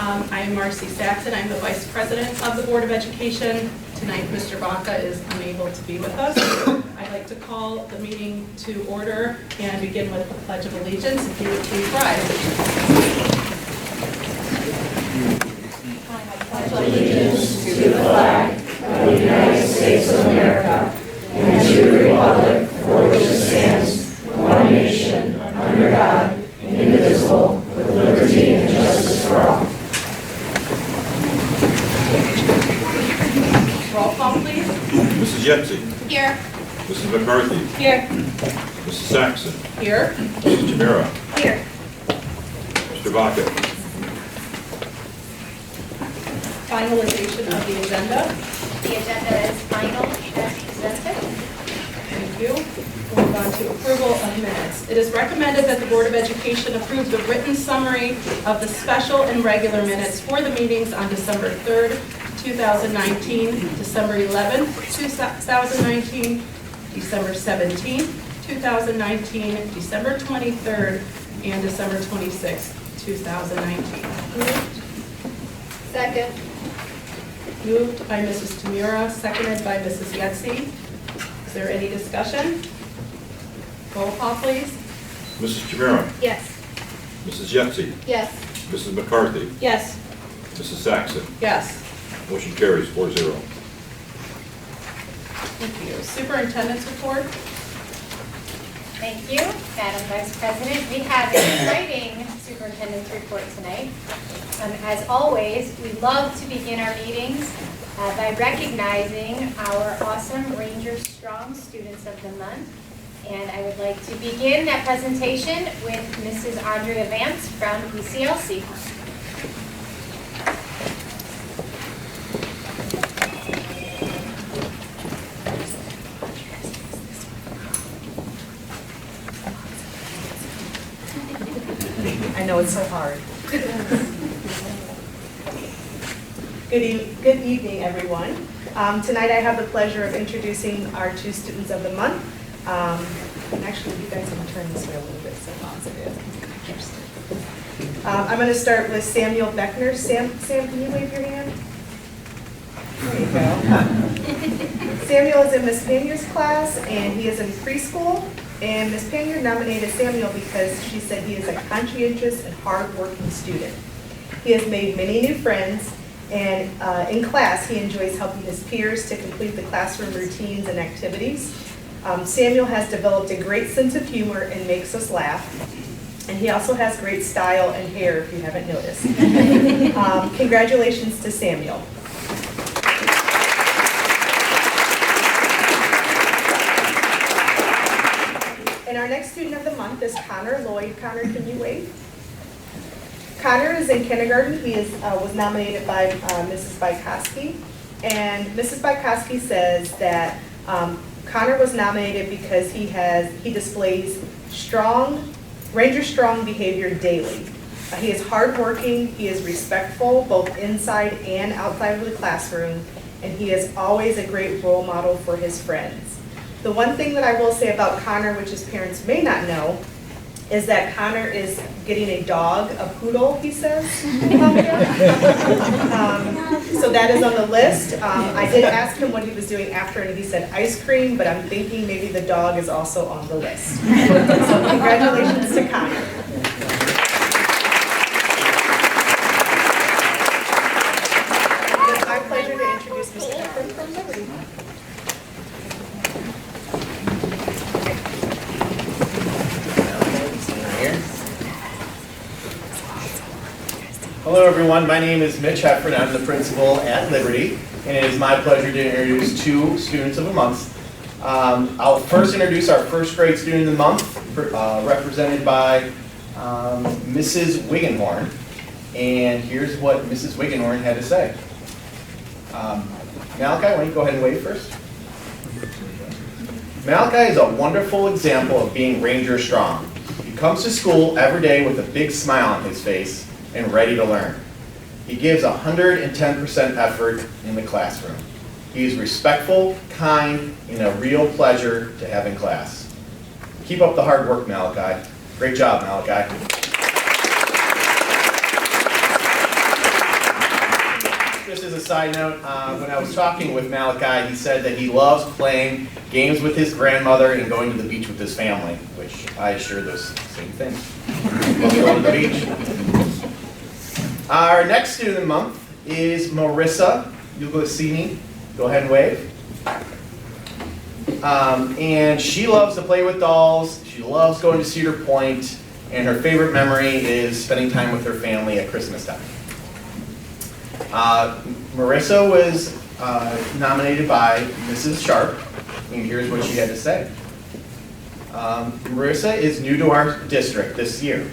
I am Marcy Saxon. I'm the Vice President of the Board of Education. Tonight, Mr. Baca is unable to be with us. I'd like to call the meeting to order and begin with the Pledge of Allegiance. If you would please rise. I pledge allegiance to the flag of the United States of America and to the republic for which it stands, one nation, under God, indivisible, with liberty and justice for all. Roll call, please. Mrs. Yetzi. Here. Mrs. McCarthy. Here. Mrs. Saxon. Here. Mrs. Chimera. Here. Mr. Baca. Finalization of the agenda. The agenda is final as presented. Thank you. We'll move on to approval of minutes. It is recommended that the Board of Education approve the written summary of the special and regular minutes for the meetings on December 3rd, 2019, December 11th, 2019, December 17th, 2019, December 23rd, and December 26th, 2019. Second. Moved by Mrs. Tamura, seconded by Mrs. Yetzi. Is there any discussion? Roll call, please. Mrs. Chimera. Yes. Mrs. Yetzi. Yes. Mrs. McCarthy. Yes. Mrs. Saxon. Yes. Motion carries 4-0. Thank you. Superintendent's report. Thank you, Madam Vice President. We have an exciting superintendent's report tonight. As always, we love to begin our meetings by recognizing our awesome Ranger Strong Students of the Month. And I would like to begin that presentation with Mrs. Andrea Vance from ECLC. I know it's so hard. Good evening, everyone. Tonight I have the pleasure of introducing our two students of the month. And actually, you guys can turn this way a little bit so I'm going to start with Samuel Beckner. Sam, can you wave your hand? There you go. Samuel is in Miss Panier's class, and he is in preschool. And Miss Panier nominated Samuel because she said he is a conscientious and hard-working student. He has made many new friends, and in class, he enjoys helping his peers to complete the classroom routines and activities. Samuel has developed a great sense of humor and makes us laugh. And he also has great style and hair, if you haven't noticed. Congratulations to Samuel. And our next student of the month is Connor Lloyd. Connor, can you wave? Connor is in kindergarten. He was nominated by Mrs. Bykowski. And Mrs. Bykowski says that Connor was nominated because he displays Ranger strong behavior daily. He is hardworking, he is respectful both inside and outside of the classroom, and he is always a great role model for his friends. The one thing that I will say about Connor, which his parents may not know, is that Connor is getting a dog, a poodle, he says. So that is on the list. I did ask him what he was doing after, and he said ice cream, but I'm thinking maybe the dog is also on the list. So congratulations to Connor. It's my pleasure to introduce Mr. Efron from Liberty. Hello everyone, my name is Mitch Heffern. I'm the principal at Liberty, and it is my pleasure to introduce two students of the month. I'll first introduce our first grade student of the month, represented by Mrs. Wiggenhorn. And here's what Mrs. Wiggenhorn had to say. Malachi, why don't you go ahead and wave first? Malachi is a wonderful example of being Ranger strong. He comes to school every day with a big smile on his face and ready to learn. He gives 110% effort in the classroom. He is respectful, kind, and a real pleasure to have in class. Keep up the hard work, Malachi. Great job, Malachi. Just as a side note, when I was talking with Malachi, he said that he loves playing games with his grandmother and going to the beach with his family, which I share those same things. Love going to the beach. Our next student of the month is Marissa Ugosini. Go ahead and wave. And she loves to play with dolls. She loves going to Cedar Point, and her favorite memory is spending time with her family at Christmas time. Marissa was nominated by Mrs. Sharp, and here's what she had to say. Marissa is new to our district this year.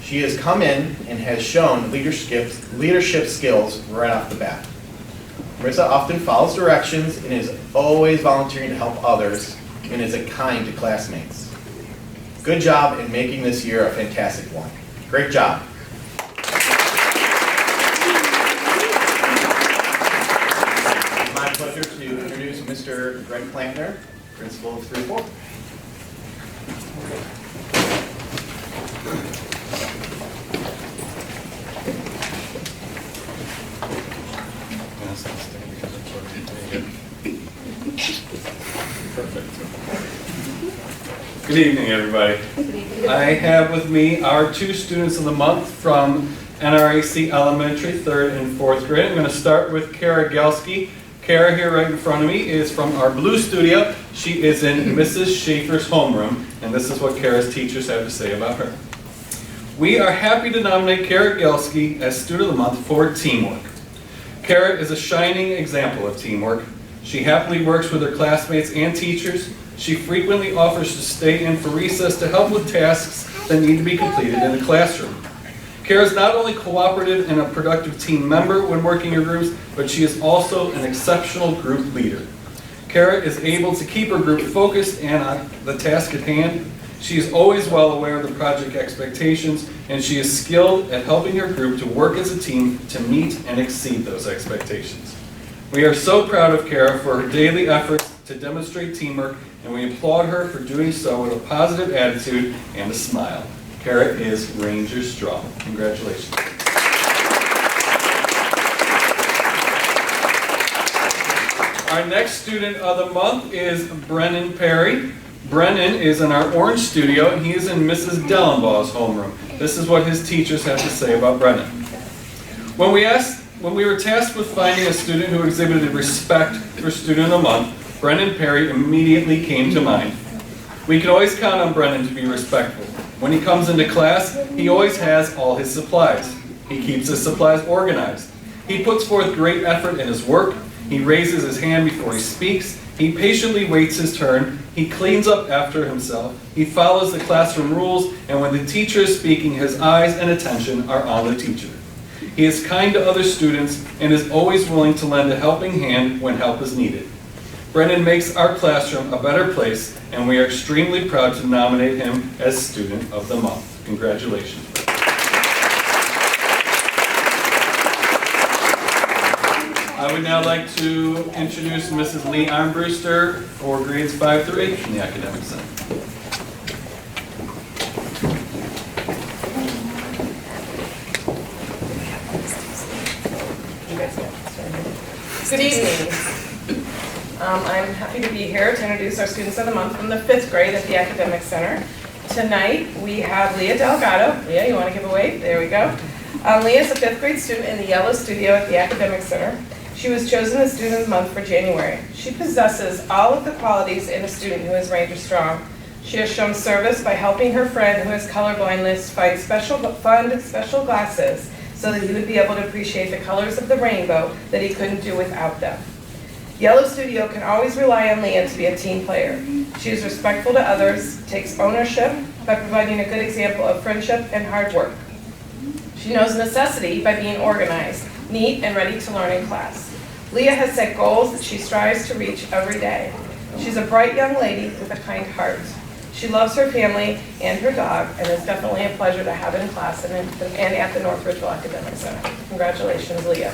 She has come in and has shown leadership skills right off the bat. Marissa often follows directions and is always volunteering to help others and is kind to classmates. Good job in making this year a fantastic one. Great job. It's my pleasure to introduce Mr. Greg Plantner, principal of 3-4. Good evening, everybody. I have with me our 2 students of the month from NRAC Elementary, 3rd and 4th grade. I'm going to start with Kara Gelski. Kara, here right in front of me, is from our blue studio. She is in Mrs. Schaefer's homeroom, and this is what Kara's teachers have to say about her. We are happy to nominate Kara Gelski as Student of the Month for teamwork. Kara is a shining example of teamwork. She happily works with her classmates and teachers. She frequently offers to stay in for recess to help with tasks that need to be completed in the classroom. Kara is not only cooperative and a productive team member when working in groups, but she is also an exceptional group leader. Kara is able to keep her group focused and on the task at hand. She is always well aware of the project expectations, and she is skilled at helping her group to work as a team to meet and exceed those expectations. We are so proud of Kara for her daily efforts to demonstrate teamwork, and we applaud her for doing so with a positive attitude and a smile. Kara is Ranger strong. Congratulations. Our next student of the month is Brennan Perry. Brennan is in our orange studio, and he is in Mrs. Dellenbaugh's homeroom. This is what his teachers have to say about Brennan. When we were tasked with finding a student who exhibited respect for Student of the Month, Brennan Perry immediately came to mind. We can always count on Brennan to be respectful. When he comes into class, he always has all his supplies. He keeps his supplies organized. He puts forth great effort in his work. He raises his hand before he speaks. He patiently waits his turn. He cleans up after himself. He follows the classroom rules, and when the teacher is speaking, his eyes and attention are on the teacher. He is kind to other students and is always willing to lend a helping hand when help is needed. Brennan makes our classroom a better place, and we are extremely proud to nominate him as Student of the Month. Congratulations. I would now like to introduce Mrs. Lee Armbruster for grades 5 through 8 in the Academic Center. Good evening. I'm happy to be here to introduce our students of the month from the 5th grade at the Academic Center. Tonight we have Leah Delgado. Leah, you want to give a wave? There we go. Leah is a 5th grade student in the yellow studio at the Academic Center. She was chosen the Student of the Month for January. She possesses all of the qualities in a student who is Ranger Strong. She has shown service by helping her friend who has colorblindness find special glasses so that he would be able to appreciate the colors of the rainbow that he couldn't do without them. Yellow Studio can always rely on Leah to be a team player. She is respectful to others, takes ownership by providing a good example of friendship and hard work. She knows necessity by being organized, neat, and ready to learn in class. Leah has set goals that she strives to reach every day. She's a bright young lady with a kind heart. She loves her family and her dog, and it's definitely a pleasure to have in class and at the North Ridgeville Academic Center. Congratulations, Leah.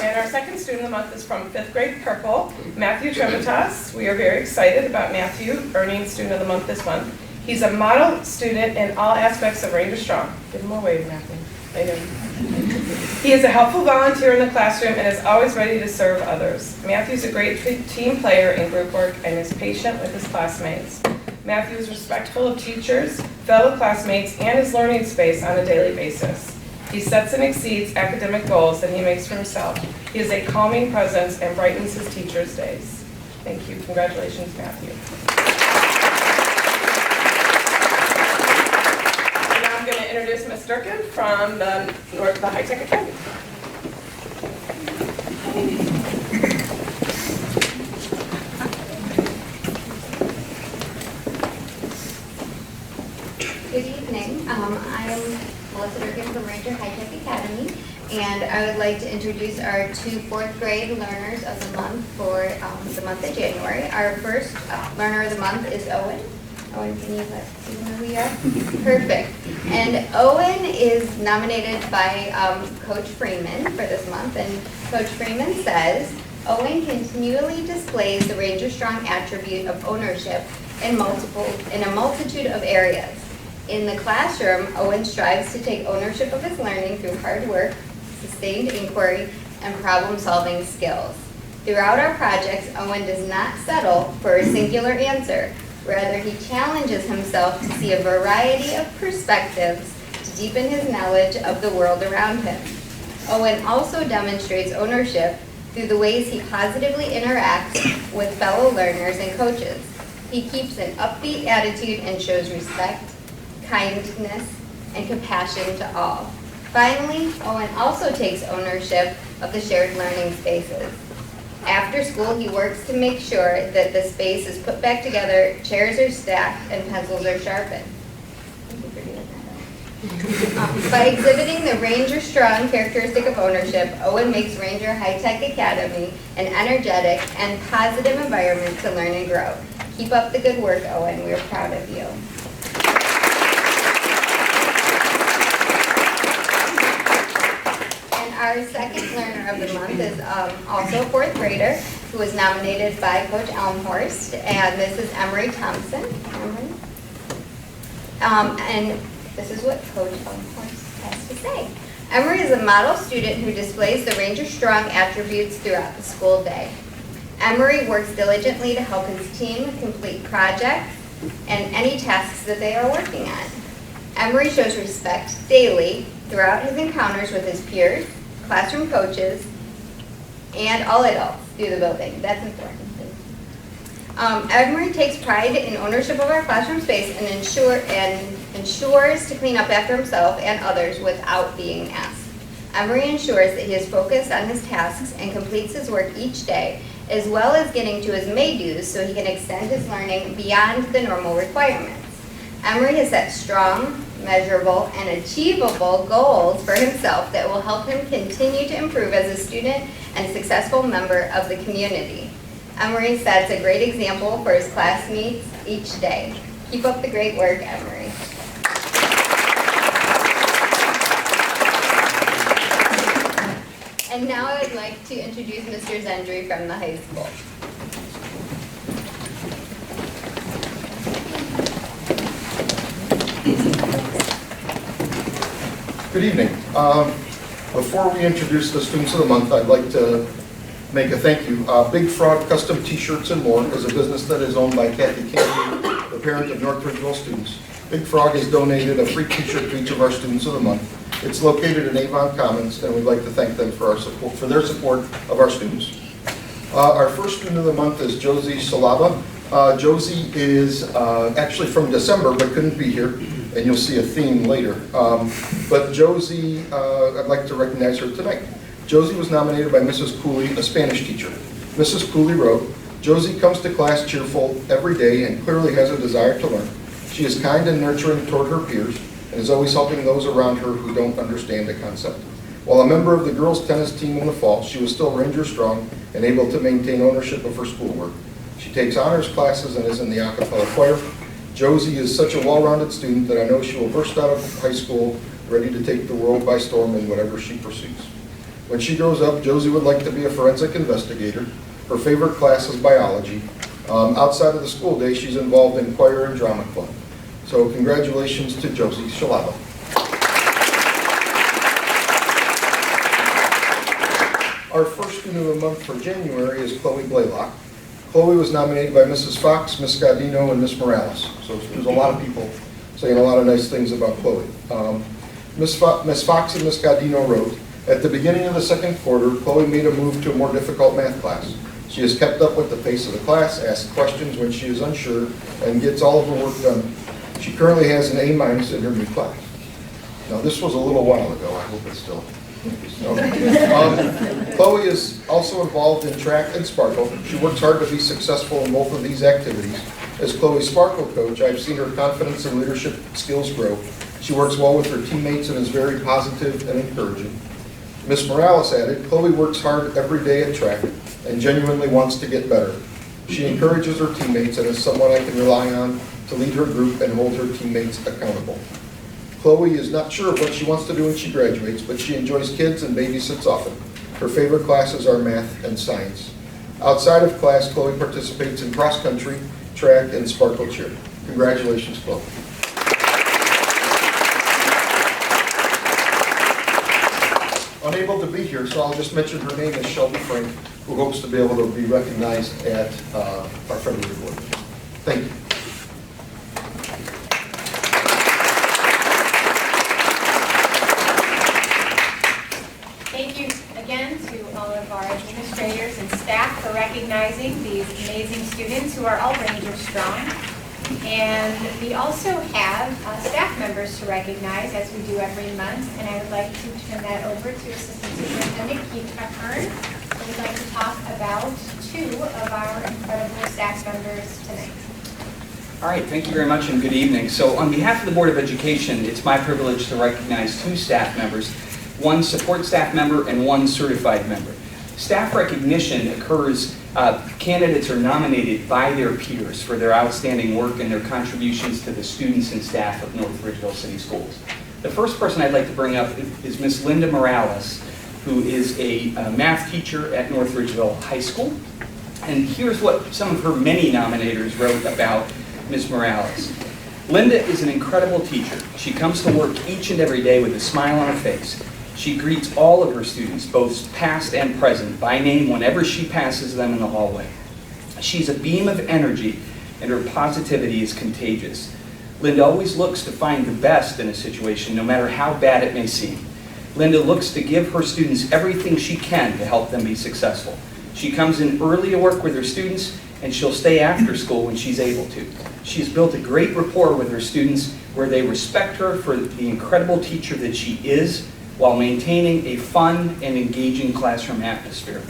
And our second student of the month is from 5th grade Purple, Matthew Tremitas. We are very excited about Matthew earning Student of the Month this month. He's a model student in all aspects of Ranger Strong. Give him a wave, Matthew. Thank you. He is a helpful volunteer in the classroom and is always ready to serve others. Matthew's a great team player in group work and is patient with his classmates. Matthew is respectful of teachers, fellow classmates, and his learning space on a daily basis. He sets and exceeds academic goals that he makes for himself. He is a calming presence and brightens his teachers' days. Thank you. Congratulations, Matthew. And now I'm going to introduce Ms. Durkin from the High Tech Academy. Good evening. I am Melissa Durkin from Ranger High Tech Academy, and I would like to introduce our two fourth grade learners of the month for the month of January. Our first learner of the month is Owen. Owen, can you let me know who you are? Perfect. And Owen is nominated by Coach Freeman for this month, and Coach Freeman says, Owen continually displays the Ranger Strong attribute of ownership in a multitude of areas. In the classroom, Owen strives to take ownership of his learning through hard work, sustained inquiry, and problem-solving skills. Throughout our projects, Owen does not settle for a singular answer. Rather, he challenges himself to see a variety of perspectives to deepen his knowledge of the world around him. Owen also demonstrates ownership through the ways he positively interacts with fellow learners and coaches. He keeps an upbeat attitude and shows respect, kindness, and compassion to all. Finally, Owen also takes ownership of the shared learning spaces. After school, he works to make sure that the space is put back together, chairs are stacked, and pencils are sharpened. Thank you for doing that. By exhibiting the Ranger Strong characteristic of ownership, Owen makes Ranger High Tech Academy an energetic and positive environment to learn and grow. Keep up the good work, Owen. We're proud of you. Our second learner of the month is also a fourth grader who was nominated by Coach Elmhorst, and this is Emery Thompson. And this is what Coach Elmhorst has to say. Emery is a model student who displays the Ranger Strong attributes throughout the school day. Emery works diligently to help his team complete projects and any tasks that they are working on. Emery shows respect daily throughout his encounters with his peers, classroom coaches, and all adults through the building. That's important. Emery takes pride in ownership of our classroom space and ensures to clean up after himself and others without being asked. Emery ensures that he is focused on his tasks and completes his work each day, as well as getting to his May dues so he can extend his learning beyond the normal requirements. Emery has set strong, measurable, and achievable goals for himself that will help him continue to improve as a student and successful member of the community. Emery sets a great example for his classmates each day. Keep up the great work, Emery. And now I would like to introduce Mr. Zendry from the high school. Good evening. Before we introduce the students of the month, I'd like to make a thank you. Big Frog Custom T-Shirts and More is a business that is owned by Kathy Candy, the parent of North Ridgeville students. Big Frog has donated a free T-shirt to each of our students of the month. It's located in Avon Commons, and we'd like to thank them for their support of our students. Our first student of the month is Josie Salaba. Josie is actually from December, but couldn't be here, and you'll see a theme later. But Josie, I'd like to recognize her tonight. Josie was nominated by Mrs. Cooley, a Spanish teacher. Mrs. Cooley wrote, Josie comes to class cheerful every day and clearly has a desire to learn. She is kind and nurturing toward her peers and is always helping those around her who don't understand a concept. While a member of the girls' tennis team in the fall, she was still Ranger Strong and able to maintain ownership of her schoolwork. She takes honors classes and is in the a cappella choir. Josie is such a well-rounded student that I know she will burst out of high school ready to take the world by storm in whatever she pursues. When she grows up, Josie would like to be a forensic investigator. Her favorite class is biology. Outside of the school day, she's involved in choir and drama club. So congratulations to Josie Shalava. Our first student of the month for January is Chloe Blaylock. Chloe was nominated by Mrs. Fox, Ms. Godino, and Ms. Morales. So there's a lot of people saying a lot of nice things about Chloe. Ms. Fox and Ms. Godino wrote, "At the beginning of the second quarter, Chloe made a move to a more difficult math class. She has kept up with the pace of the class, asks questions when she is unsure, and gets all of her work done. She currently has an A- in her new class." Now, this was a little while ago. I hope it's still. Chloe is also involved in track and Sparkle. She works hard to be successful in both of these activities. As Chloe's Sparkle coach, I've seen her confidence and leadership skills grow. She works well with her teammates and is very positive and encouraging. Ms. Morales added, "Chloe works hard every day at track and genuinely wants to get better. She encourages her teammates and is someone I can rely on to lead her group and hold her teammates accountable. Chloe is not sure of what she wants to do when she graduates, but she enjoys kids and babysits often. Her favorite classes are math and science. Outside of class, Chloe participates in cross-country, track, and Sparkle cheer." Congratulations, Chloe. Unable to be here, so I'll just mention her name is Shelby Frank, who hopes to be able to be recognized at our February board. Thank you. Thank you again to all of our administrators and staff for recognizing these amazing students who are all Ranger strong. And we also have staff members to recognize, as we do every month, and I would like to turn that over to Assistant Superintendent Keith Ahern, who would like to talk about 2 of our incredible staff members tonight. All right, thank you very much and good evening. So on behalf of the Board of Education, it's my privilege to recognize 2 staff members, 1 support staff member and 1 certified member. Staff recognition occurs, candidates are nominated by their peers for their outstanding work and their contributions to the students and staff of North Ridgeville City Schools. The first person I'd like to bring up is Ms. Linda Morales, who is a math teacher at North Ridgeville High School. And here's what some of her many nominators wrote about Ms. Morales. Linda is an incredible teacher. She comes to work each and every day with a smile on her face. She greets all of her students, both past and present, by name whenever she passes them in the hallway. She's a beam of energy, and her positivity is contagious. Linda always looks to find the best in a situation, no matter how bad it may seem. Linda looks to give her students everything she can to help them be successful. She comes in early to work with her students, and she'll stay after school when she's able to. She's built a great rapport with her students where they respect her for the incredible teacher that she is, while maintaining a fun and engaging classroom atmosphere.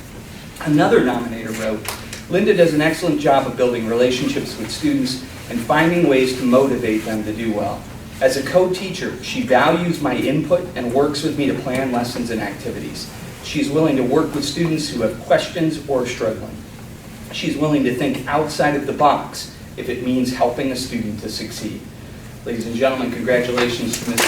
Another nominator wrote, "Linda does an excellent job of building relationships with students and finding ways to motivate them to do well. As a co-teacher, she values my input and works with me to plan lessons and activities. She's willing to work with students who have questions or are struggling. She's willing to think outside of the box if it means helping a student to succeed." Ladies and gentlemen, congratulations to Ms.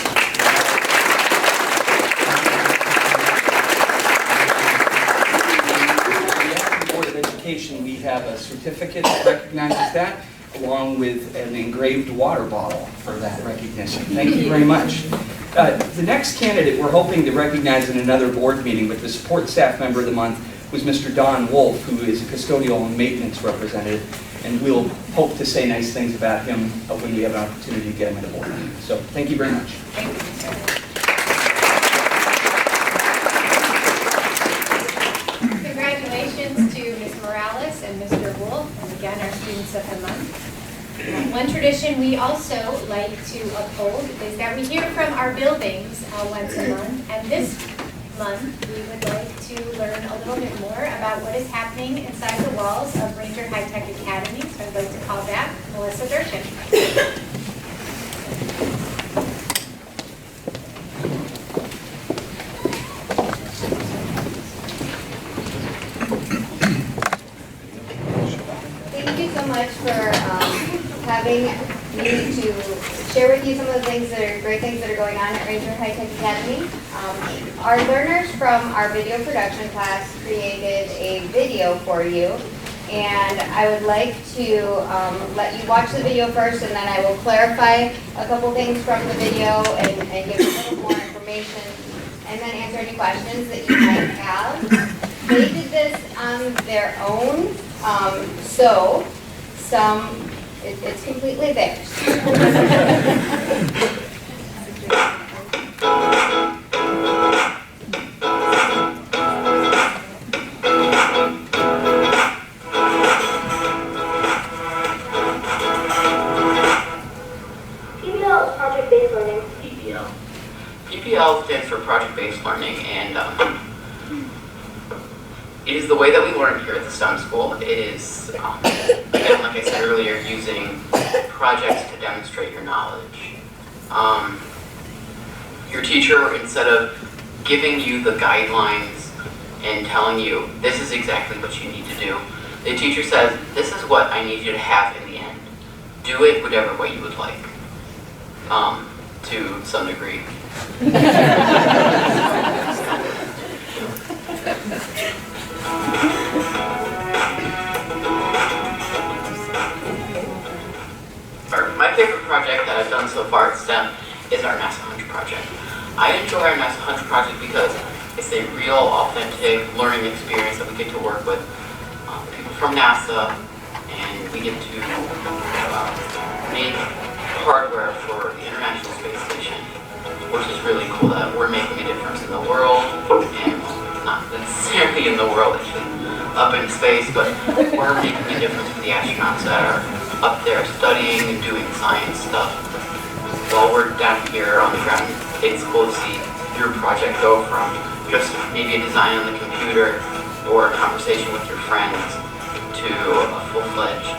We have a certificate that recognizes that, along with an engraved water bottle for that recognition. Thank you very much. The next candidate we're hoping to recognize in another board meeting with the support staff member of the month was Mr. Don Wolf, who is a custodial and maintenance representative, and we'll hope to say nice things about him when we have an opportunity to get him in a board meeting. So thank you very much. Thank you, sir. Congratulations to Ms. Morales and Mr. Wolf, and again, our students of the month. One tradition we also like to uphold is that we hear from our buildings once a month, and this month we would like to learn a little bit more about what is happening inside the walls of Ranger High Tech Academy, so I'd like to call back Melissa Durkin. For having me to share with you some of the great things that are going on at Ranger High Tech Academy. Our learners from our video production class created a video for you, And I would like to let you watch the video first, and then I will clarify a couple things from the video and give a little more information, and then answer any questions that you might have. They did this on their own, so it's completely theirs. PBL stands for project-based learning, and it is the way that we learn here at the STEM school. It is, again, like I said earlier, using projects to demonstrate your knowledge. Your teacher, instead of giving you the guidelines and telling you this is exactly what you need to do, the teacher says, this is what I need you to have in the end. Do it whatever way you would like, to some degree. My favorite project that I've done so far at STEM is our NASA Hunch project. I enjoy our NASA Hunch project because it's a real, authentic learning experience that we get to work with people from NASA, and we get to make hardware for the International Space Station, which is really cool that we're making a difference in the world, and not necessarily in the world, actually, up in space, but we're making a difference for the astronauts that are up there studying and doing science stuff. While we're down here on the ground, it's cool to see your project go from just maybe a design on the computer or a conversation with your friends to a full-fledged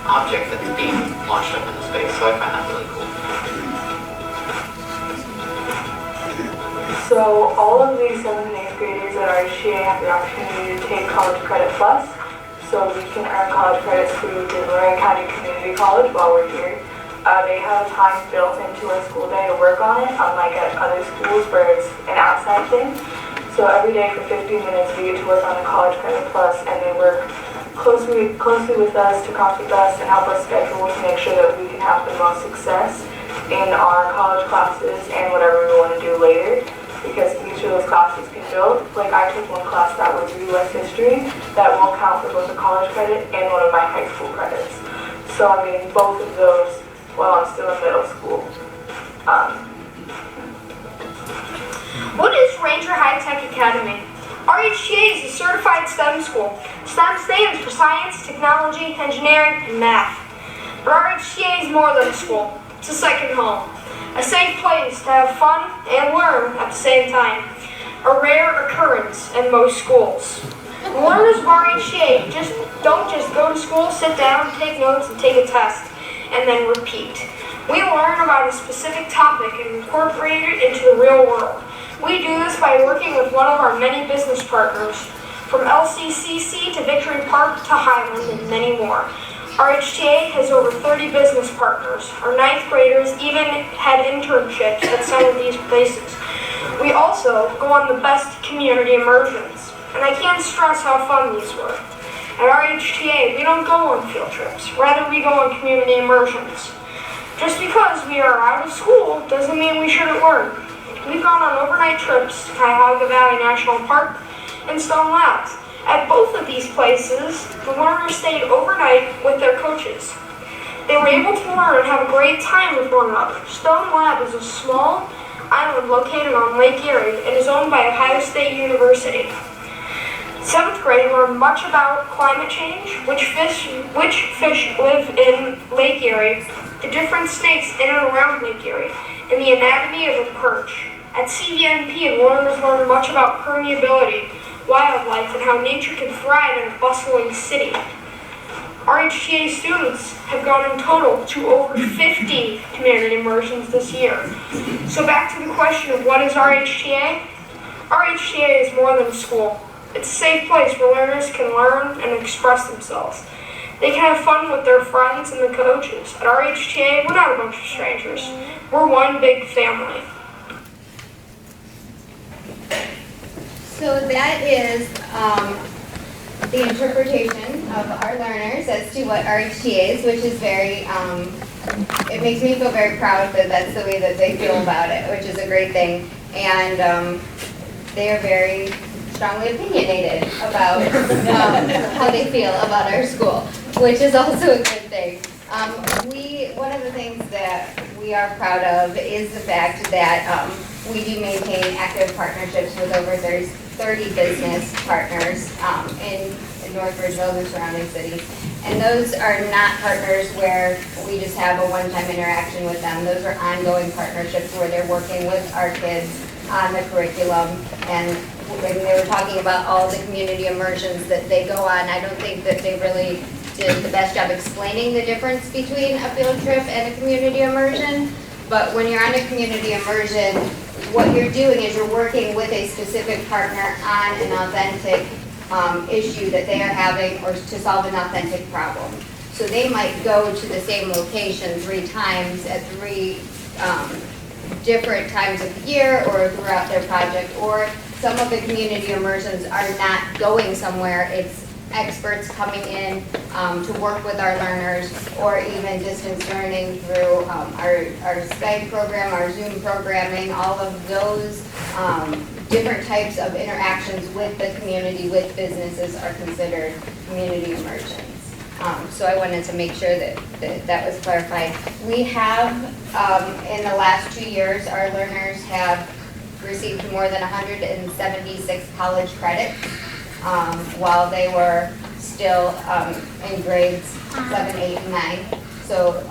object that's being launched up into space. So I find that really cool. So all of these 7th and 8th graders at RHTA have the opportunity to take College Credit Plus. So we can earn college credits through the Lorraine County Community College while we're here. They have time built into our school day to work on it, unlike at other schools where it's an outside thing. So every day for 15 minutes we get to work on the College Credit Plus, and they work closely with us, to talk with us and help us schedule to make sure that we can have the most success in our college classes and whatever we want to do later. Because each of those classes can build. Like I took one class that was U.S. history that will count for both a college credit and one of my high school credits. So I'm getting both of those while I'm still in middle school. What is Ranger High Tech Academy? RHTA is a certified STEM school. STEM stands for science, technology, engineering, and math. But RHTA is more than a school. It's a second home. A safe place to have fun and learn at the same time. A rare occurrence in most schools. The learners of RHTA don't just go to school, sit down, take notes, and take a test, and then repeat. We learn about a specific topic and incorporate it into the real world. We do this by working with one of our many business partners, from LCCC to Victory Park to Highland and many more. RHTA has over 30 business partners. Our 9th graders even had internships at some of these places. We also go on the best community immersions, and I can't stress how fun these were. At RHTA, we don't go on field trips. Rather, we go on community immersions. Just because we are out of school doesn't mean we shouldn't learn. We've gone on overnight trips to Cuyahoga Valley National Park and Stone Labs. At both of these places, the learners stayed overnight with their coaches. They were able to learn and have a great time with one another. Stone Lab is a small island located on Lake Erie and is owned by Ohio State University. 7th grade learned much about climate change, which fish live in Lake Erie, the different snakes in and around Lake Erie, and the anatomy of a perch. At CVNP, learners learned much about permeability, wildlife, and how nature can thrive in a bustling city. RHTA students have gone in total to over 50 community immersions this year. So back to the question of what is RHTA? RHTA is more than a school. It's a safe place where learners can learn and express themselves. They can have fun with their friends and the coaches. At RHTA, we're not a bunch of strangers. We're one big family. So that is the interpretation of our learners as to what RHTA is, which is very, it makes me feel very proud that that's the way that they feel about it, which is a great thing. And they are very strongly opinionated about how they feel about our school, which is also a good thing. One of the things that we are proud of is the fact that we do maintain active partnerships with over 30 business partners in North Ridgeville and surrounding cities. And those are not partners where we just have a one-time interaction with them. Those are ongoing partnerships where they're working with our kids on the curriculum. And when they were talking about all the community immersions that they go on, I don't think that they really did the best job explaining the difference between a field trip and a community immersion. But when you're on a community immersion, what you're doing is you're working with a specific partner on an authentic issue that they are having or to solve an authentic problem. So they might go to the same location 3 times at 3 different times of the year or throughout their project, or some of the community immersions are not going somewhere. It's experts coming in to work with our learners, or even distance learning through our Skype program, our Zoom programming, all of those different types of interactions with the community, with businesses are considered community immersions. So I wanted to make sure that was clarified. We have, in the last 2 years, our learners have received more than 176 college credits while they were still in grades 7, 8, and 9. So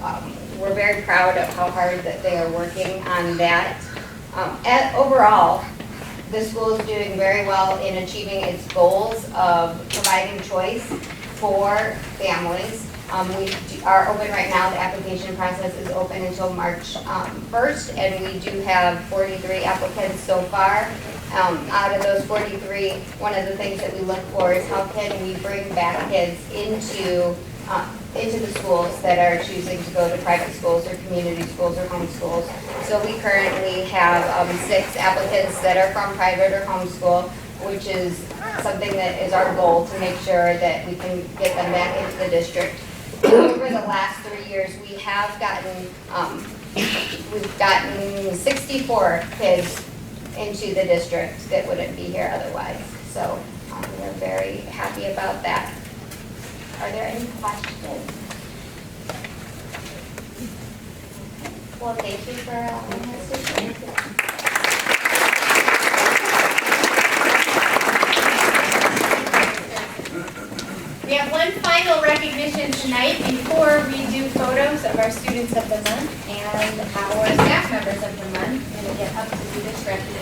we're very proud of how hard that they are working on that. Overall, the school is doing very well in achieving its goals of providing choice for families. We are open right now. The application process is open until March 1st, and we do have 43 applicants so far. Out of those 43, one of the things that we look for is how can we bring back kids into the schools that are choosing to go to private schools or community schools or home schools. So we currently have 6 applicants that are from private or home school, which is something that is our goal, to make sure that we can get them back into the district. Over the last 3 years, we have gotten 64 kids into the district that wouldn't be here otherwise. So we're very happy about that. Are there any questions? Well, thank you for allowing us to share. We have one final recognition tonight before we do photos of our students of the month and our staff members of the month. I'm going to get up to do this recognition.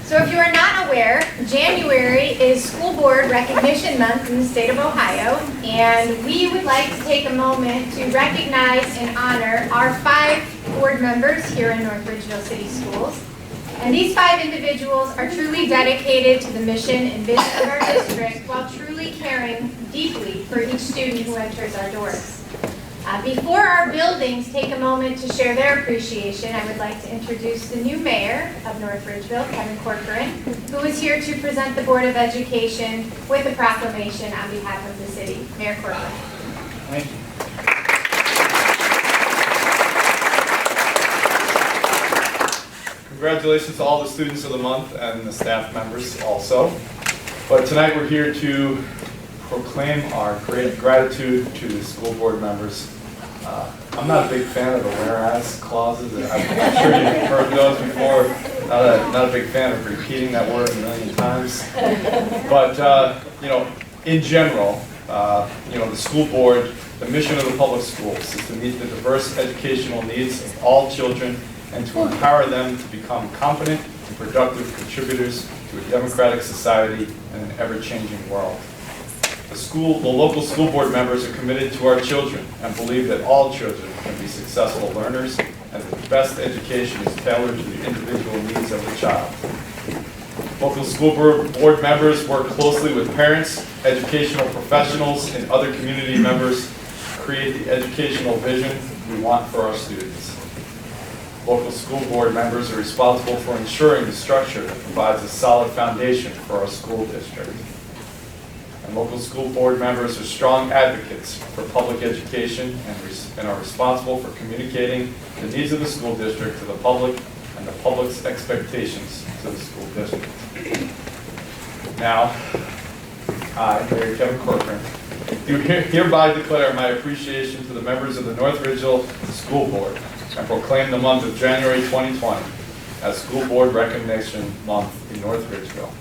So if you are not aware, January is School Board Recognition Month in the state of Ohio, and we would like to take a moment to recognize and honor our 5 board members here in North Ridgeville City Schools. And these 5 individuals are truly dedicated to the mission and vision of our district while truly caring deeply for each student who enters our doors. Before our buildings take a moment to share their appreciation, I would like to introduce the new mayor of North Ridgeville, Kevin Corcoran, who is here to present the Board of Education with a proclamation on behalf of the city. Mayor Corcoran. Thank you. Congratulations to all the students of the month and the staff members also. But tonight we're here to proclaim our great gratitude to the school board members. I'm not a big fan of the whereas clauses. I'm sure you've heard those before. Not a big fan of repeating that word a million times. But in general, the school board, the mission of the public schools is to meet the diverse educational needs of all children and to empower them to become competent and productive contributors to a democratic society and an ever-changing world. The local school board members are committed to our children and believe that all children can be successful learners and that the best education is tailored to the individual needs of the child. Local school board members work closely with parents, educational professionals, and other community members to create the educational vision we want for our students. Local school board members are responsible for ensuring the structure that provides a solid foundation for our school district. And local school board members are strong advocates for public education and are responsible for communicating the needs of the school district to the public and the public's expectations to the school district. Now, I, Mayor Kevin Corcoran, do hereby declare my appreciation to the members of the North Ridgeville School Board and proclaim the month of January 2020 as School Board Recognition Month in North Ridgeville.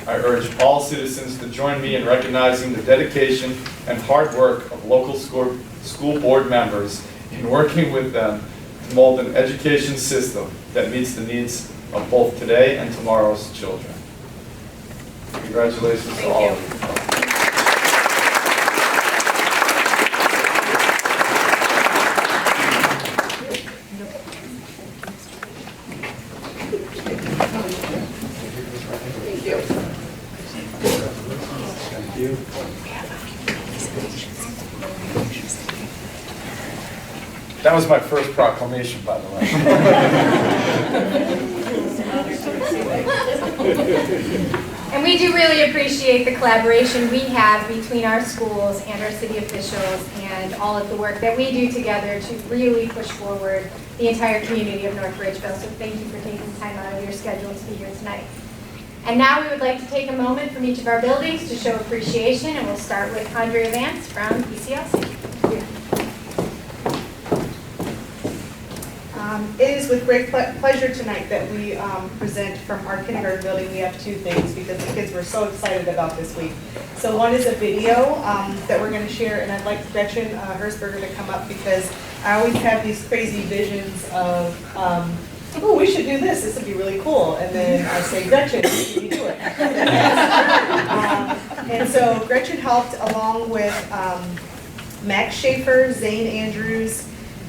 I urge all citizens to join me in recognizing the dedication and hard work of local school board members in working with them to mold an education system that meets the needs of both today and tomorrow's children. Congratulations to all of you. That was my first proclamation, by the way. And we do really appreciate the collaboration we have between our schools and our city officials and all of the work that we do together to really push forward the entire community of North Ridgeville. So thank you for taking time out of your schedule to be here tonight. And now we would like to take a moment from each of our buildings to show appreciation, and we'll start with Andrea Vance from ECLC. It is with great pleasure tonight that we present from our kindergarten building. We have two things because the kids were so excited about this week. So one is a video that we're going to share, and I'd like Gretchen Hersberger to come up because I always have these crazy visions of, oh, we should do this. This would be really cool. And then I say, Gretchen, can you do it? And so Gretchen helped along with Max Schaefer, Zane Andrews,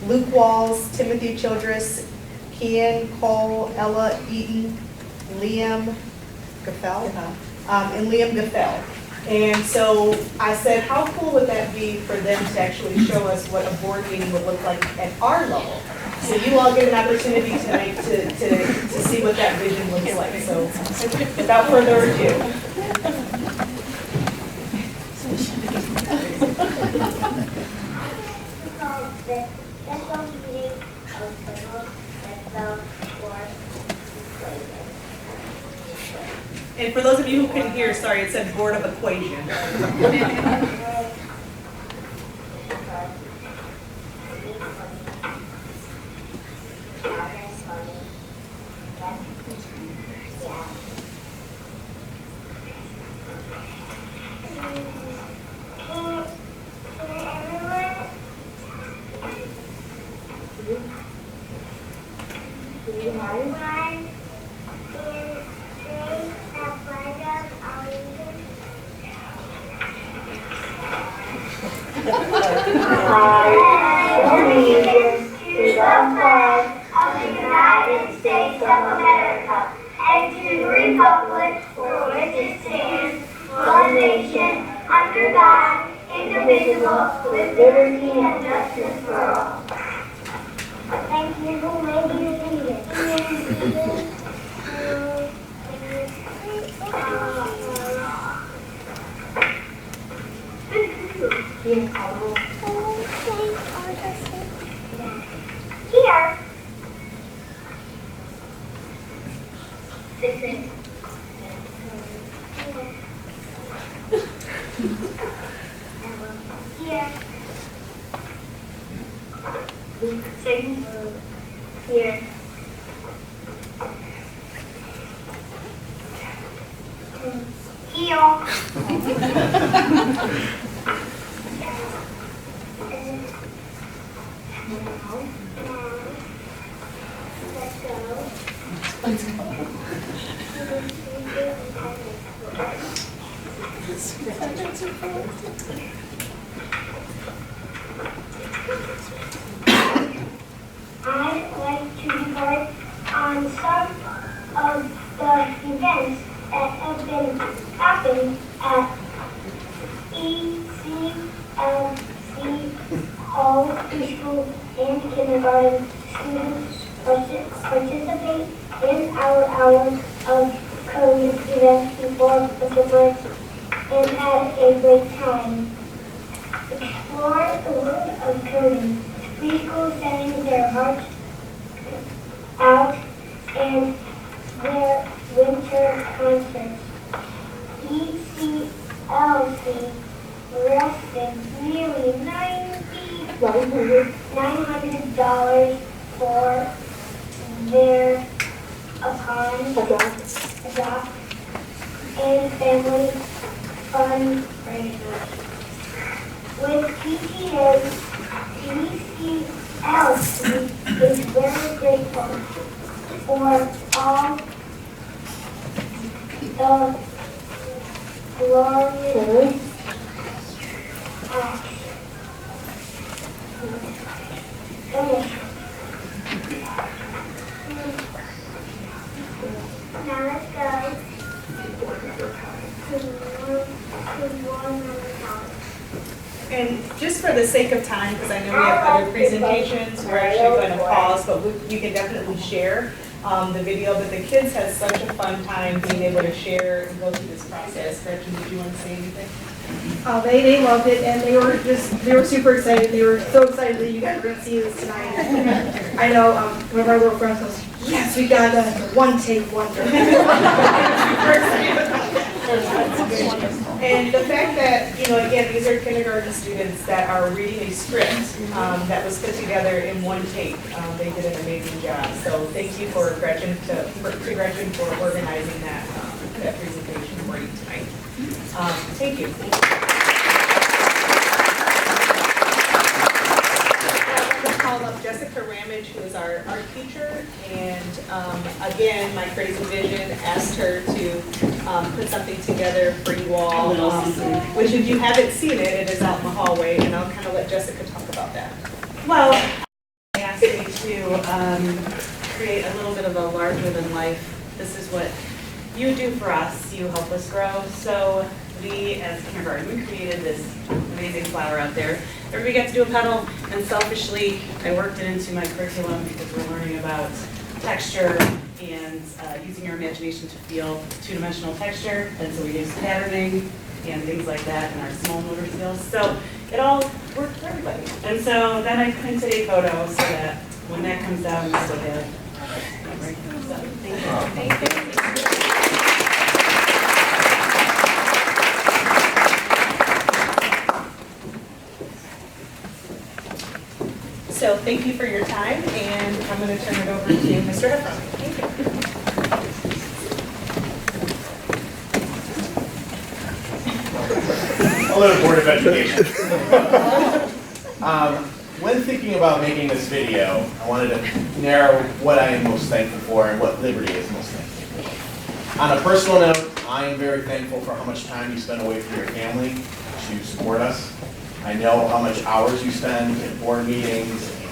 Luke Walls, Timothy Childress, Kian Cole, Ella Eaton, Liam Gaffel, and Liam Gaffel. And so I said, how cool would that be for them to actually show us what a board meeting would look like at our level? So you all get an opportunity tonight to see what that vision looks like. So without further ado. And for those of you who couldn't hear, sorry, it said board of equation. I'd like to report on some of the events that have been happening at ECLC, all preschool and kindergarten students participate in our hours of coding events before the break and had a great time. Explore the world of coding. Preschool setting their hearts out and their winter concerts. ECLC rested nearly $900 for their adopt and family fundraisers. With PTA, ECLC is very grateful for all the glorious acts. Now let's go to one time. And just for the sake of time, because I know we have other presentations, we're actually going to pause, but you can definitely share the video. But the kids had such a fun time being able to share and go through this process. Gretchen, did you want to say anything? They loved it, and they were super excited. They were so excited that you guys were going to see this tonight. I know one of our little friends was, yes, we got a one-take wonder. And the fact that, again, these are kindergarten students that are reading a script that was put together in one take. They did an amazing job. So thank you for Gretchen for organizing that presentation for you tonight. Thank you. Call up Jessica Ramage, who is our art teacher, and again, my Crazy Vision asked her to put something together for you all, which if you haven't seen it, it is out in the hallway, and I'll kind of let Jessica talk about that. Well, they asked me to create a little bit of a larger than life. This is what you do for us. You help us grow. So we, as kindergarten, created this amazing flower out there. Everybody got to do a petal, and selfishly, I worked it into my curriculum because we're learning about texture and using your imagination to feel two-dimensional texture. And so we use patterning and things like that in our small motor skills. So it all worked for everybody. And so then I printed a photo so that when that comes out, we still have it. So thank you. Thank you. So thank you for your time, and I'm going to turn it over to Mr. Heffron. Thank you. Hello, Board of Education. When thinking about making this video, I wanted to narrow what I am most thankful for and what Liberty is most thankful for. On a personal note, I am very thankful for how much time you spend away from your family to support us. I know how much hours you spend in board meetings and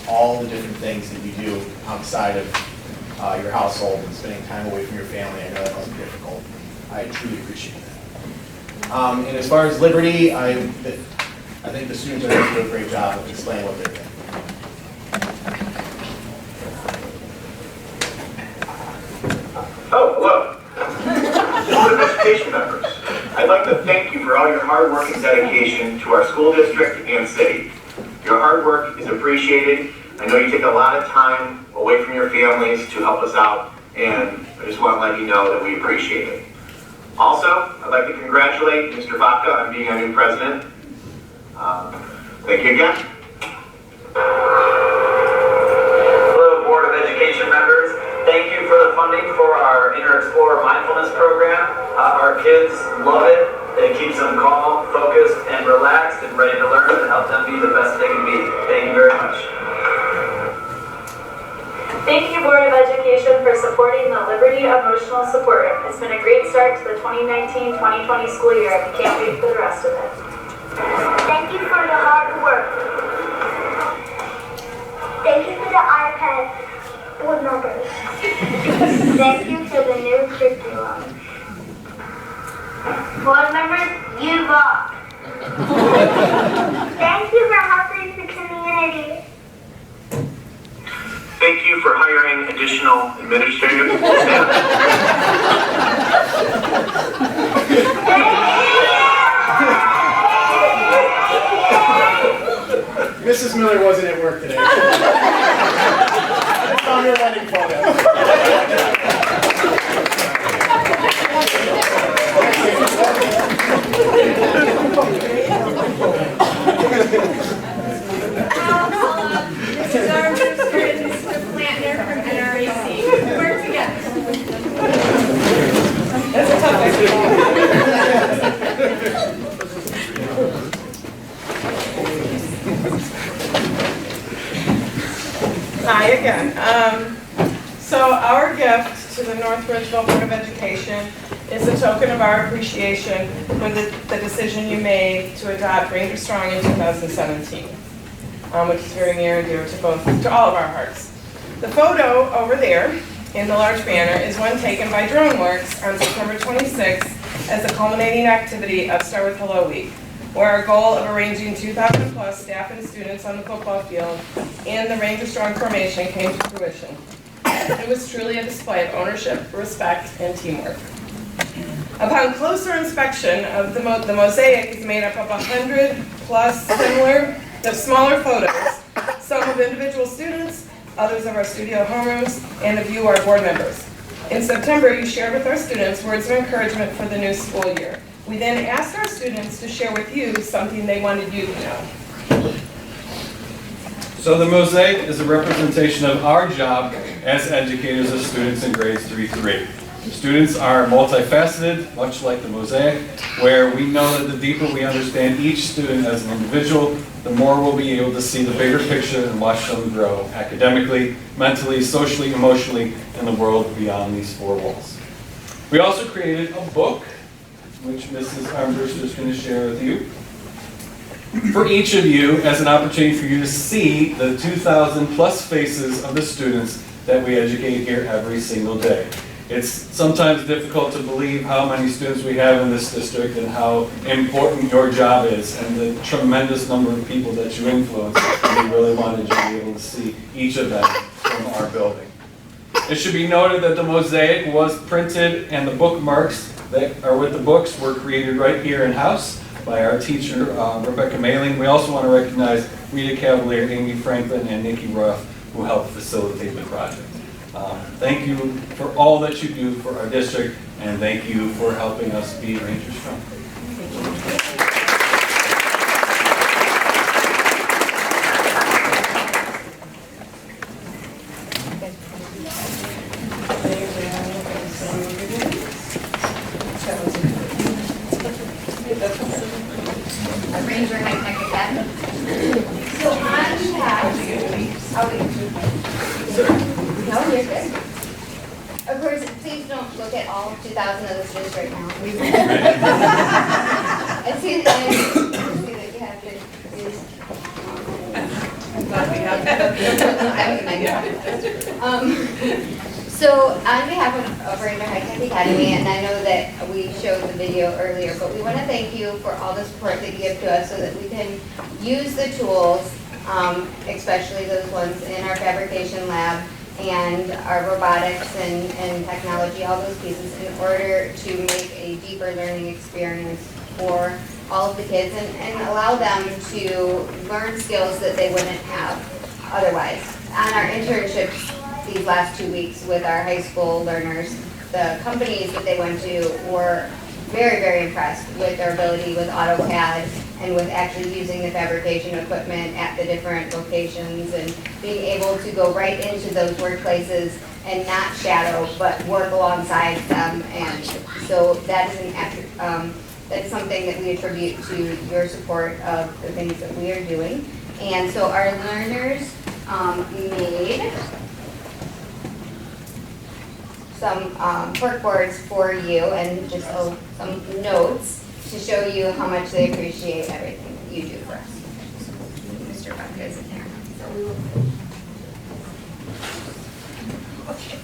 all the different things that you do outside of your household and spending time away from your family. I know that wasn't difficult. I truly appreciate that. And as far as Liberty, I think the students are going to do a great job of explaining what they're doing. Oh, hello. Board of Education members, I'd like to thank you for all your hard work and dedication to our school district and city. Your hard work is appreciated. I know you take a lot of time away from your families to help us out, and I just want to let you know that we appreciate it. Also, I'd like to congratulate Mr. Vodka on being our new president. Thank you again. Hello, Board of Education members. Thank you for the funding for our Inner Explorer Mindfulness program. Our kids love it. It keeps them calm, focused, and relaxed and ready to learn and help them be the best they can be. Thank you very much. Thank you, Board of Education, for supporting the Liberty Emotional Support Room. It's been a great start to the 2019-2020 school year, and we can't wait for the rest of it. Thank you for the hard work. Thank you for the iPad with numbers. Thank you for the new curriculum. Board members, you rock. Thank you for helping the community. Thank you for hiring additional administrative staff. Mrs. Miller wasn't at work today. I found her wedding photo. Mrs. Armbruster and Mr. Plantner from NRAC. Work together. That's a tough Hi again. So our gift to the North Ridgeville Board of Education is a token of our appreciation for the decision you made to adopt Ranger Strong in 2017, which is very near and dear to all of our hearts. The photo over there in the large banner is one taken by DroneWorks on September 26th as the culminating activity of Start With Hello Week, where our goal of arranging 2,000 plus staff and students on the football field and the Ranger Strong formation came to fruition. It was truly a display of ownership, respect, and teamwork. Upon closer inspection of the mosaic is made up of 100 plus smaller photos, some of individual students, others of our studio homerooms, and of you, our board members. In September, you shared with our students words of encouragement for the new school year. We then asked our students to share with you something they wanted you to know. So the mosaic is a representation of our job as educators of students in grades 3 through 8. Students are multifaceted, much like the mosaic, where we know that the deeper we understand each student as an individual, the more we'll be able to see the bigger picture and watch them grow academically, mentally, socially, emotionally, in the world beyond these four walls. We also created a book, which Mrs. Armbruster is going to share with you, for each of you as an opportunity for you to see the 2,000 plus faces of the students that we educate here every single day. It's sometimes difficult to believe how many students we have in this district and how important your job is and the tremendous number of people that you influence, and we really wanted you to be able to see each of them from our building. It should be noted that the mosaic was printed and the bookmarks that are with the books were created right here in-house by our teacher, Rebecca Mailing. We also want to recognize Rita Cavalier, Amy Franklin, and Nikki Roth, who helped facilitate the project. Thank you for all that you do for our district, and thank you for helping us be Ranger Strong. Ranger High Tech Academy. So on behalf, no, you're good. Of course, please don't look at all 2,000 of the students right now. I see that you have to use. So on behalf of Ranger High Tech Academy, and I know that we showed the video earlier, but we want to thank you for all the support that you give to us so that we can use the tools, especially those ones in our fabrication lab and our robotics and technology, all those pieces, in order to make a deeper learning experience for all of the kids and allow them to learn skills that they wouldn't have otherwise. On our internships these last 2 weeks with our high school learners, the companies that they went to were very, very impressed with their ability with AutoCAD and with actually using the fabrication equipment at the different locations and being able to go right into those workplaces and not shadow, but work alongside them. And so that is that's something that we attribute to your support of the things that we are doing. And so our learners made some cork boards for you and just some notes to show you how much they appreciate everything that you do for us. Mr. Buck is in there. So we will. Okay.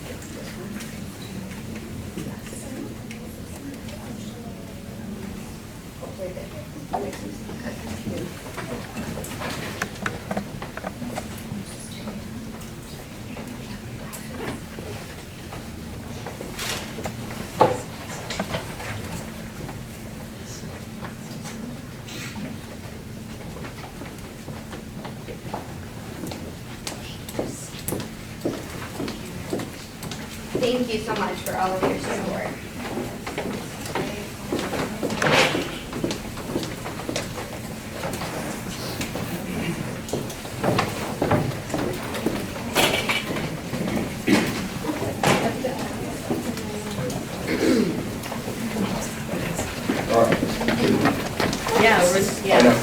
thank you so much for all of your support.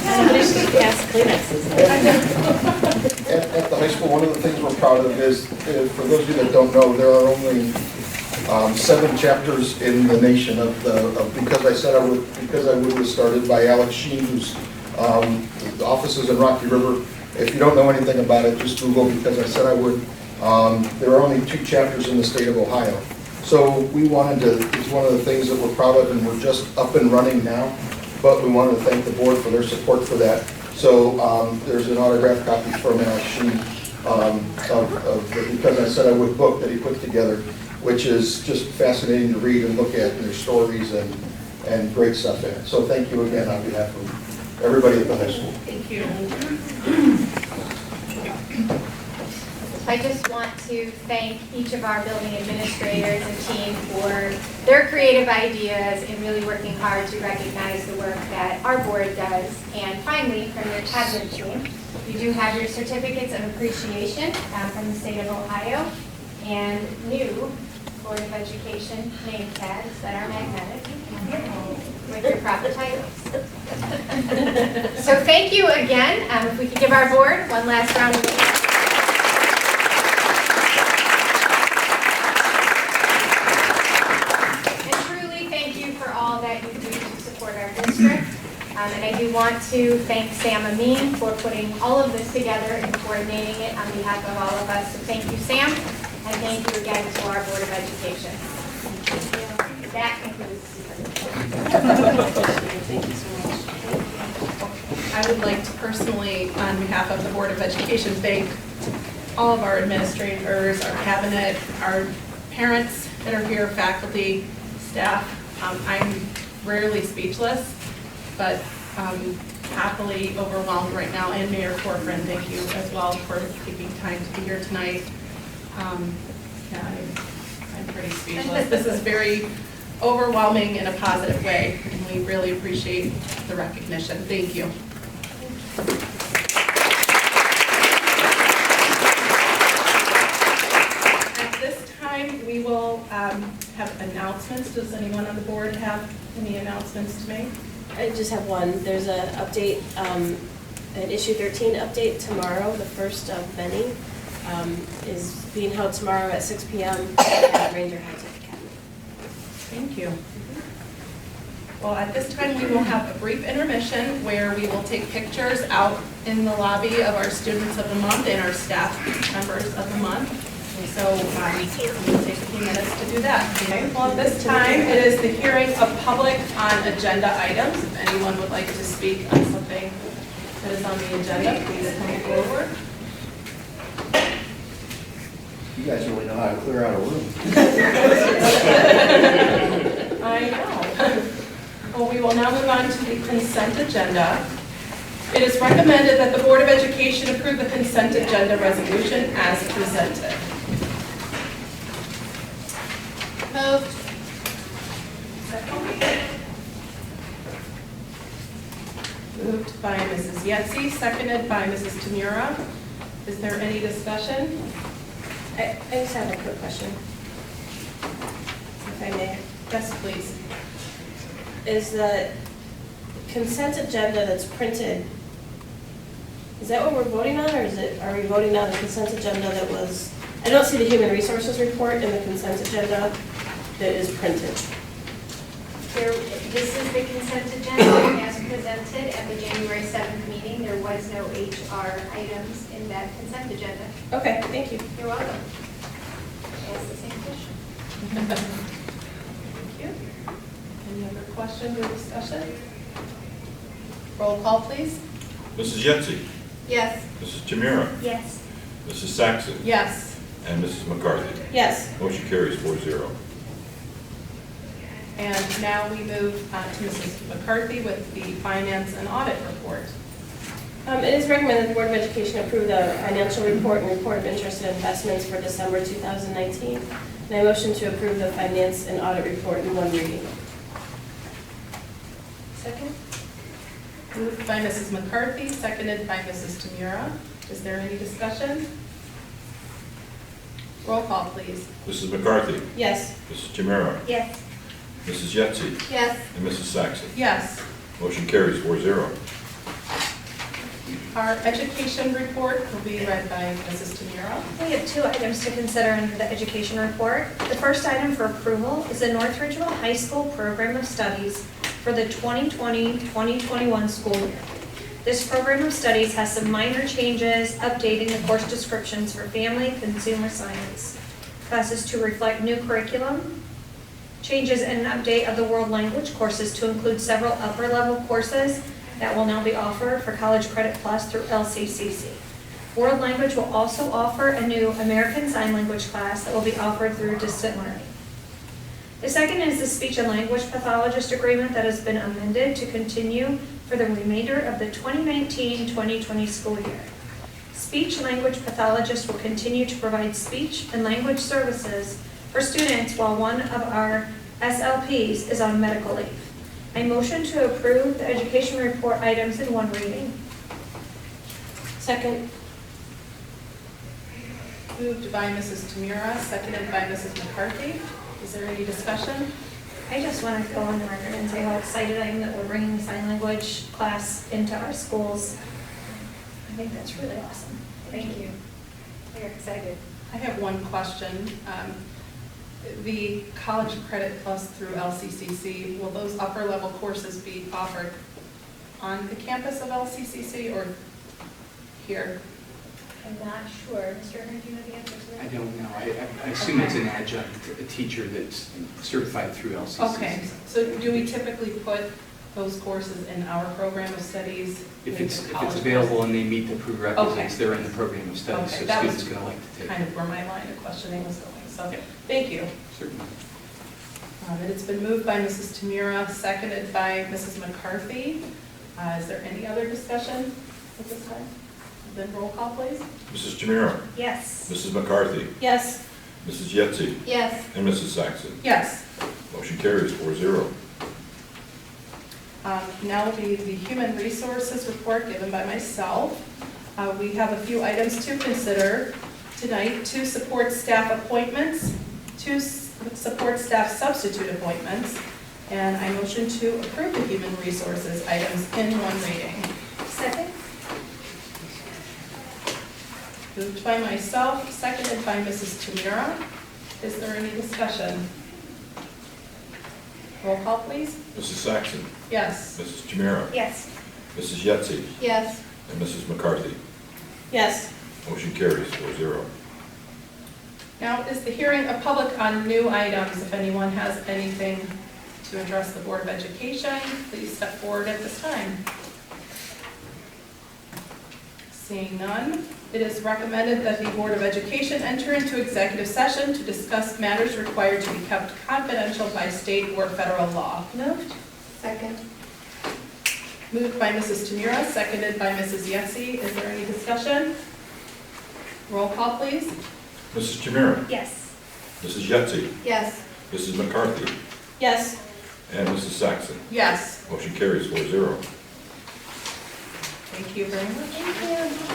Somebody should pass Kleenexes. At the high school, one of the things we're proud of is, for those of you that don't know, there are only 7 chapters in the nation of Because I Said I Would was started by Alex Sheen, whose offices in Rocky River. If you don't know anything about it, just Google Because I Said I Would. There are only 2 chapters in the state of Ohio. So we wanted to, it's one of the things that we're proud of, and we're just up and running now. But we wanted to thank the board for their support for that. So there's an autographed copy from Alex Sheen of the Because I Said I Would book that he put together, which is just fascinating to read and look at, and there's stories and great stuff in it. So thank you again on behalf of everybody at the high school. Thank you. I just want to thank each of our building administrators and team for their creative ideas and really working hard to recognize the work that our board does. And finally, from your cabinet team, you do have your certificates of appreciation from the state of Ohio and new Board of Education name tags that are magnetic with your proper titles. So thank you again. If we could give our board one last round of applause. And I do want to thank Sam Amin for putting all of this together and coordinating it on behalf of all of us. So thank you, Sam, and thank you again to our Board of Education. That concludes Thank you so much. I would like to personally, on behalf of the Board of Education, thank all of our administrators, our cabinet, our parents that are here, faculty, staff. I'm rarely speechless, but happily overwhelmed right now. And Mayor Corcoran, thank you as well for taking time to be here tonight. Yeah, I'm pretty speechless. This is very overwhelming in a positive way, and we really appreciate the recognition. Thank you. At this time, we will have announcements. Does anyone on the board have any announcements to make? I just have one. There's an update, an issue 13 update tomorrow. The first of many is being held tomorrow at 6 p.m. at Ranger High Tech Academy. Thank you. Well, at this time, we will have a brief intermission where we will take pictures out in the lobby of our students of the month and our staff members of the month. And so we'll take a few minutes to do that. Okay. Well, at this time, it is the hearing of public on agenda items. If anyone would like to speak on something that is on the agenda, please come forward. You guys really know how to clear out a room. I know. Well, we will now move on to the consent agenda. It is recommended that the Board of Education approve the consent agenda resolution as presented. Moved. Moved by Mrs. Yetsey, seconded by Mrs. Tamura. Is there any discussion? I just have a quick question, if I may. Yes, please. Is the consent agenda that's printed, is that what we're voting on, or are we voting on the consent agenda that was, I don't see the human resources report in the consent agenda that is printed. This is the consent agenda as presented at the January 7th meeting. There was no HR items in that consent agenda. Okay, thank you. You're welcome. Ask the same question. Thank you. Any other questions or discussion? Roll call, please. Mrs. Yetsey. Yes. Mrs. Tamura. Yes. Mrs. Saxon. Yes. And Mrs. McCarthy. Yes. Motion carries 4-0. And now we move to Mrs. McCarthy with the finance and audit report. It is recommended the Board of Education approve the financial report and report of interest and investments for December 2019. And I motion to approve the finance and audit report in one reading. Second? Moved by Mrs. McCarthy, seconded by Mrs. Tamura. Is there any discussion? Roll call, please. Mrs. McCarthy, Yes. Mrs. Tamira, Yes. Mrs. Yetsey, Yes. and Mrs. Saxon. Yes. Motion carries 4-0. Our education report will be read by Mrs. Tamura. We have 2 items to consider under the education report. The first item for approval is the North Ridgeville High School Program of Studies for the 2020-2021 school year. This program of studies has some minor changes, updating the course descriptions for family and consumer science classes to reflect new curriculum, changes and an update of the world language courses to include several upper level courses that will now be offered for College Credit Plus through LCCC. World Language will also offer a new American Sign Language class that will be offered through distant learning. The second is the Speech and Language Pathologist Agreement that has been amended to continue for the remainder of the 2019-2020 school year. Speech and Language Pathologists will continue to provide speech and language services for students while one of our SLPs is on medical leave. I motion to approve the education report items in one reading. Second. Moved by Mrs. Tamura, seconded by Mrs. McCarthy. Is there any discussion? I just want to go on the record and say how excited I am that we're bringing the sign language class into our schools. I think that's really awesome. Thank you. We're excited. I have one question. The College Credit Plus through LCCC, will those upper level courses be offered on the campus of LCCC or here? I'm not sure. Mr. Emery, do you know the answer to that? I don't know. I assume it's an adjunct, a teacher that's certified through LCCC. Okay, so do we typically put those courses in our program of studies? If maybe it's the college available course? and they meet the prerequisites, Okay. they're in the program of studies, Okay, so that students was are going to like to take kind it. of where my line of questioning was going, so, Yeah. thank you. Certainly. And it's been moved by Mrs. Tamura, seconded by Mrs. McCarthy. Is there any other discussion at this time? Then roll call, please. Mrs. Tamira, Yes. Mrs. McCarthy, Yes. Mrs. Yetsey, Yes. and Mrs. Saxon. Yes. Motion carries 4-0. Now will be the human resources report given by myself. We have a few items to consider tonight. 2 support staff appointments, 2 support staff substitute appointments, and I motion to approve the human resources items in one reading. Second? Moved by myself, seconded by Mrs. Tamura. Is there any discussion? Roll call, please. Mrs. Saxon, Yes. Mrs. Tamira, Yes. Mrs. Yetsey, Yes. and Mrs. McCarthy. Yes. Motion carries 4-0. Now is the hearing of public on new items. If anyone has anything to address the Board of Education, please step forward at this time. Seeing none, it is recommended that the Board of Education enter into executive session to discuss matters required to be kept confidential by state or federal law. Moved? Second. Moved by Mrs. Tamura, seconded by Mrs. Yetsey. Is there any discussion? Roll call, please. Mrs. Tamira, Yes. Mrs. Yetsey, Yes. Mrs. McCarthy, Yes. and Mrs. Saxon. Yes. Motion carries 4-0. Thank you very much. Thank you.